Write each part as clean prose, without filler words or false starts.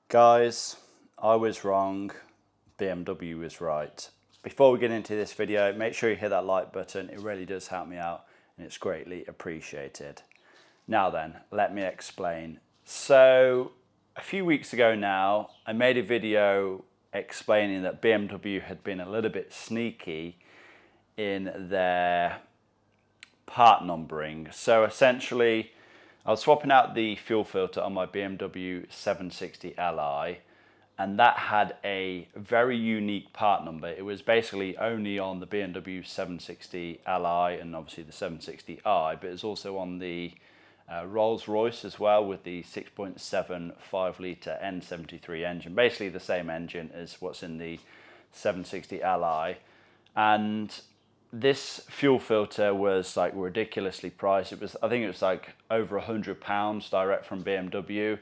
Guys, I was wrong, BMW was right. Before we get into this video, make sure you hit that like button. It really does help me out and it's greatly appreciated. Now then, let me explain. So a few weeks ago now, I made a video explaining that BMW had been a little bit sneaky in their part numbering. So essentially, I was swapping out the fuel filter on my BMW 760 Li, and that had a very unique part number. It was basically only on the BMW 760 Li and obviously the 760i, but it's also on the Rolls-Royce as well, with the 6.7 5-litre N73 engine, basically the same engine as what's in the 760 Li. And this fuel filter was like ridiculously priced. I think it was like over £100 direct from BMW.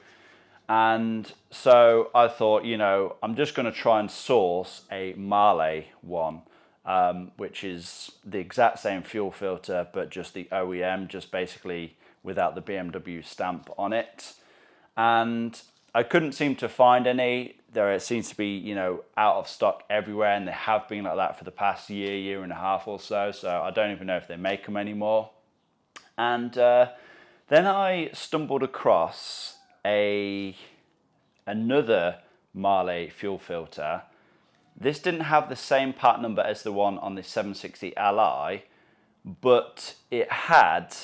And so I thought, you know, I'm just going to try and source a Marley one, which is the exact same fuel filter, but just the OEM, just basically without the BMW stamp on it. And I couldn't seem to find any. There it seems to be, you know, out of stock everywhere, and they have been like that for the past year and a half or so. So I don't even know if they make them anymore. And then I stumbled across another Marley fuel filter. This didn't have the same part number as the one on the 760 Li, but it had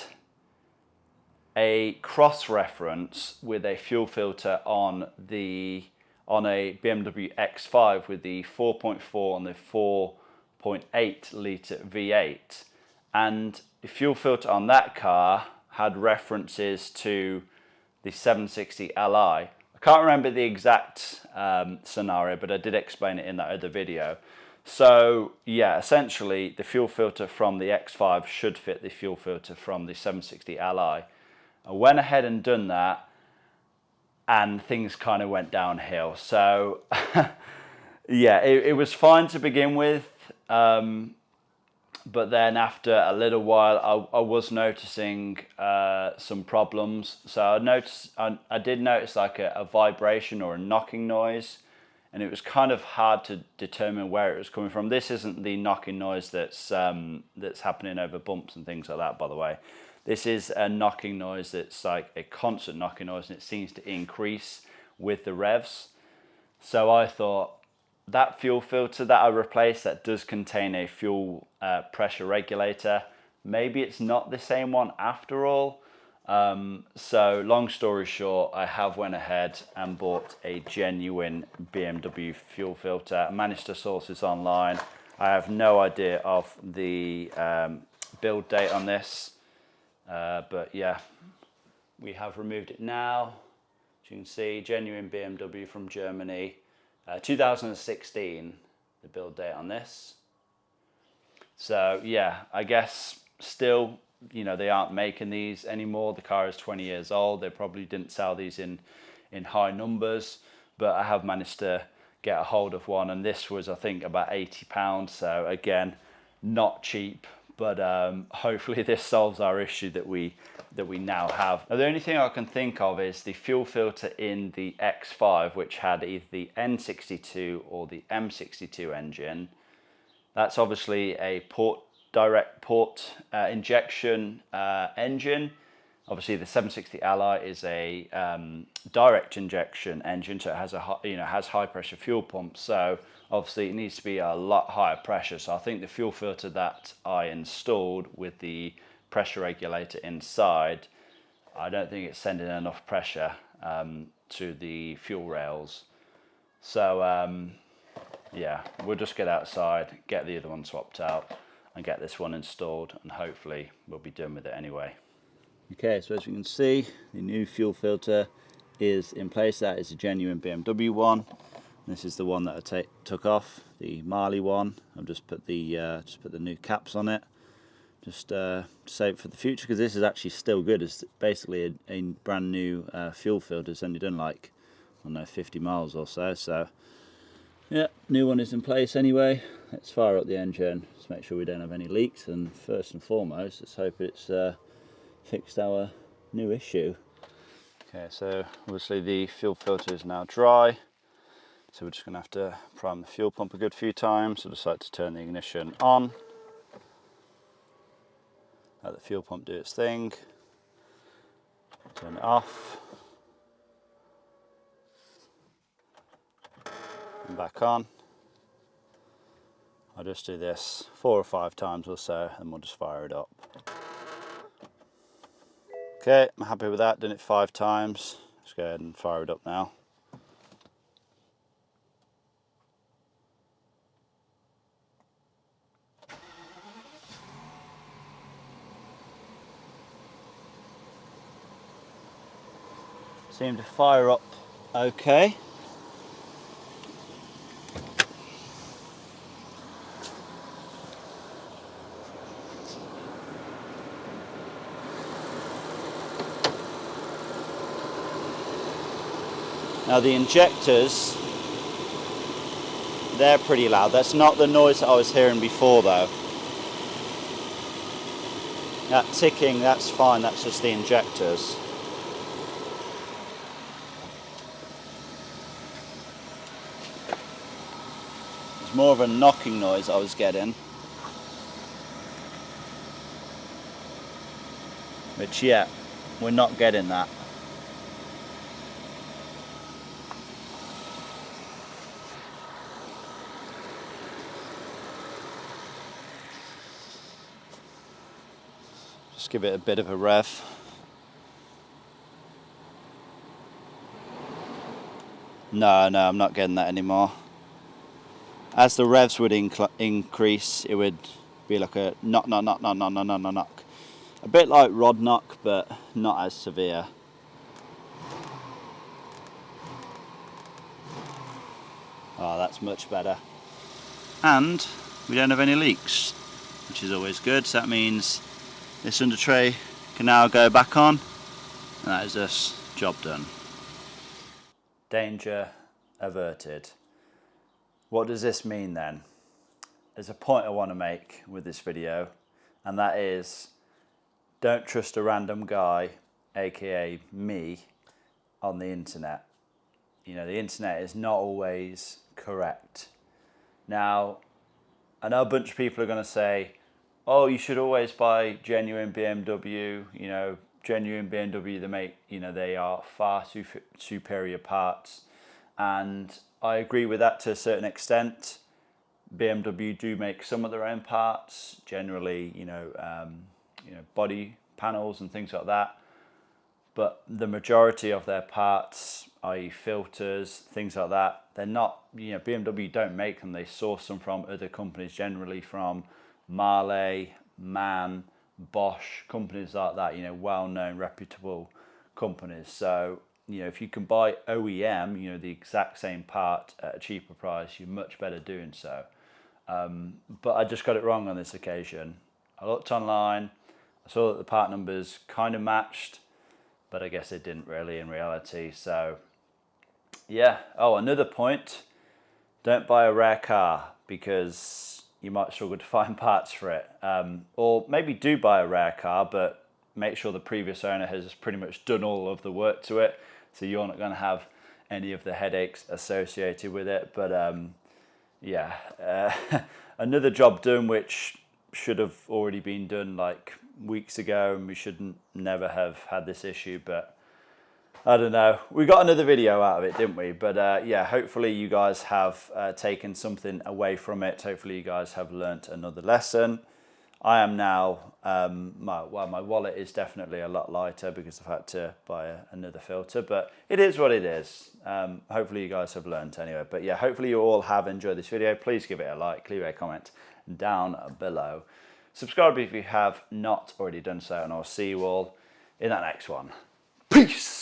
a cross-reference with a fuel filter on a BMW X5 with the 4.4 and the 4.8 litre V8, and the fuel filter on that car had references to the 760 Li. I can't remember the exact scenario, but I did explain it in that other video. So yeah, essentially the fuel filter from the X5 should fit the fuel filter from the 760 Li. I went ahead and done that, and things kind of went downhill. So yeah, it was fine to begin with, but then after a little while I was noticing some problems. So I did notice like a vibration or a knocking noise, and it was kind of hard to determine where it was coming from. This isn't the knocking noise that's happening over bumps and things like that, by the way. This is a knocking noise that's like a constant knocking noise, and it seems to increase with the revs. So I thought that fuel filter that I replaced, that does contain a fuel pressure regulator. Maybe it's not the same one after all. So long story short, I have went ahead and bought a genuine BMW fuel filter. I managed to source this online. I have no idea of the build date on this. But yeah, we have removed it now. As you can see, genuine BMW from Germany, 2016, the build date on this. So yeah, I guess still, you know, they aren't making these anymore. The car is 20 years old. They probably didn't sell these in high numbers, but I have managed to get a hold of one, and this was, I think, about £80. So again, not cheap. But hopefully this solves our issue that we now have. Now the only thing I can think of is the fuel filter in the X5, which had either the N62 or the M62 engine. That's obviously a direct port injection engine. Obviously the 760 Li is a direct injection engine, so it has has high pressure fuel pumps. So obviously it needs to be a lot higher pressure. So I think the fuel filter that I installed with the pressure regulator inside, I don't think it's sending enough pressure to the fuel rails. So yeah, we'll just get outside, get the other one swapped out, and get this one installed, and hopefully we'll be done with it anyway. Okay, so as you can see, the new fuel filter is in place. That is a genuine BMW one. This is the one that I took off, the Marley one. I've just put the new caps on it, just to save for the future, because this is actually still good. It's basically a brand new fuel filter. It's only done like, I don't know, 50 miles or so. So yeah, new one is in place anyway. Let's fire up the engine, just make sure we don't have any leaks, and first and foremost, let's hope it's fixed our new issue. Okay, so obviously the fuel filter is now dry, so we're just going to have to prime the fuel pump a good few times. So just like to turn the ignition on, let the fuel pump do its thing, turn it off, and back on. I'll just do this 4 or 5 times or so, and we'll just fire it up. Okay, I'm happy with that, done it 5 times. Let's go ahead and fire it up now. Seem to fire up okay. Now the injectors, they're pretty loud. That's not the noise that I was hearing before though. That ticking, that's fine, that's just the injectors. It's more of a knocking noise I was getting. Which yeah, we're not getting that. Just give it a bit of a rev. No, I'm not getting that anymore. As the revs would increase, it would be like a knock, knock, knock, knock, knock, knock, knock, knock. A bit like rod knock, but not as severe. Oh, that's much better. And we don't have any leaks, which is always good. So that means this under tray can now go back on, and that is us, job done. Danger averted. What does this mean then? There's a point I want to make with this video, and that is, don't trust a random guy, aka me, on the internet. You know, the internet is not always correct. Now, I know a bunch of people are going to say, oh, you should always buy genuine BMW, you know, genuine BMW, they make, you know, they are far superior parts. And I agree with that to a certain extent. BMW do make some of their own parts, generally, you know, body panels and things like that. But the majority of their parts, i.e. filters, things like that, they're not, you know, BMW don't make them. They source them from other companies, generally from Marley, MAN, Bosch, companies like that, you know, well-known, reputable companies. So, you know, if you can buy OEM, you know, the exact same part at a cheaper price, you're much better doing so. But I just got it wrong on this occasion. I looked online, I saw that the part numbers kind of matched, but I guess it didn't really in reality. So, yeah. Oh, another point, don't buy a rare car because you might struggle to find parts for it. Or maybe do buy a rare car, but make sure the previous owner has pretty much done all of the work to it, so you're not going to have any of the headaches associated with it. But yeah, another job done which should have already been done like weeks ago, and we shouldn't never have had this issue, but I don't know. We got another video out of it, didn't we? But yeah, hopefully you guys have taken something away from it. Hopefully you guys have learnt another lesson. I am now, my wallet is definitely a lot lighter because I've had to buy another filter, but it is what it is. Hopefully you guys have learnt anyway. But yeah, hopefully you all have enjoyed this video. Please give it a like, leave a comment down below. Subscribe if you have not already done so, and I'll see you all in that next one. Peace!